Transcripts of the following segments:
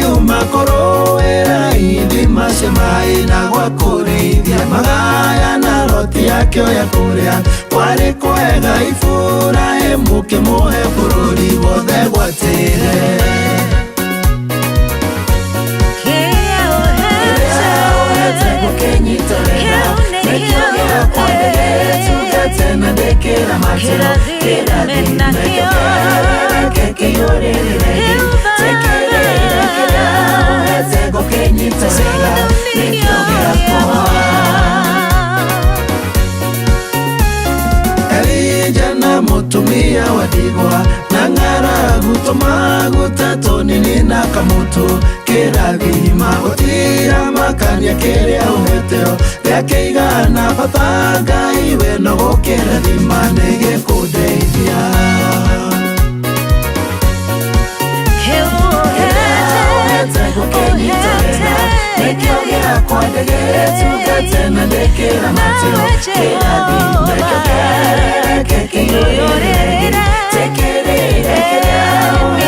kiuma korowera ithima cemai na gwakureithia magaya na roti yakio ya kuria kwari kwega ifura mukimuhe bururi wothe gwatire tena dekera matero kera dime que llore tekere ese gokenyita sega nikyogira kwa Elijana mutumia wadigwa nangara gutoma gutatoni nina kamutu kera dhima utira makanya kere uhetero yakeiga na patanga iwe no gokera dhima nege kudeithia kwa dege tukatena dekera matero kera dhima keke yorere tekere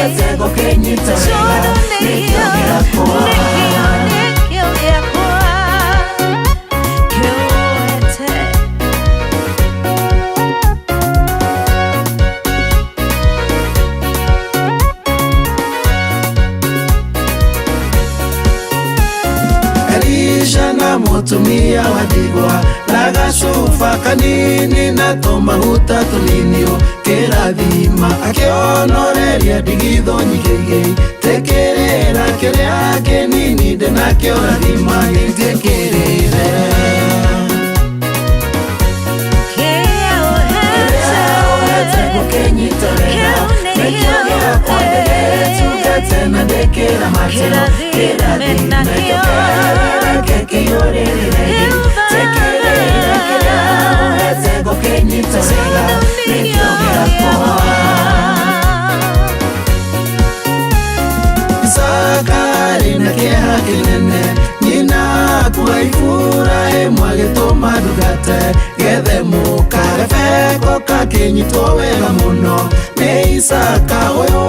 ese gokenyita sega nikyogira kwa mutumia wadigwa nagacuba kanini na tumaguta tuninio kirathima akionoreria ndigitho nyigĩigĩi tekerera kĩrĩa kĩnini ndĩnakĩo rathima gĩtĩkĩrĩre tena dekera matero kirathima keke yorere tekere ese gokenyita sega nikyogira kwa Sakari na kieha kinene nyina kuaifura mwagĩtũma ndugate gethe mũkarebe kakinyitwo wega mũno nĩ Isaka ũyũ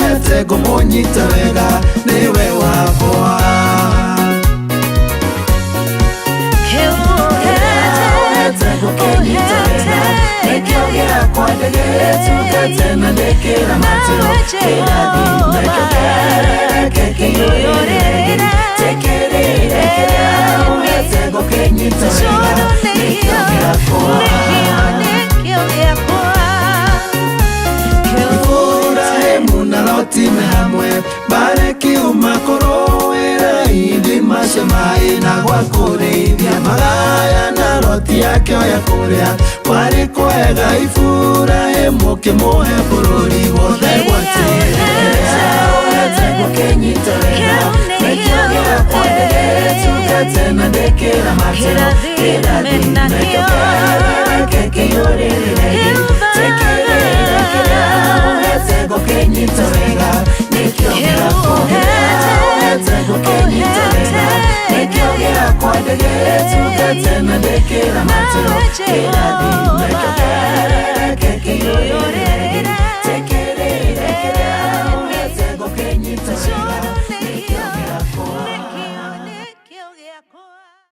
hete ngũmũnyita wega nĩwe wakwa nikyogira kwa dege tukatena dekera matero kera dhima keke yorere tekere ese gokenyita sega nikyogira kwa ifura muna roti mehamwe bareki umakorowera ithima cemai na gwakureithia magaya na roti yakio ya kuria kwari kwega ifura mukimuhe bururi wothe gwatire gokenyita nikyogira kwa tukatena dekera matero kera dhima keke yorere tekere ese gokenyita wega nikyogira kwa dege tukatena dekera matero kera dhima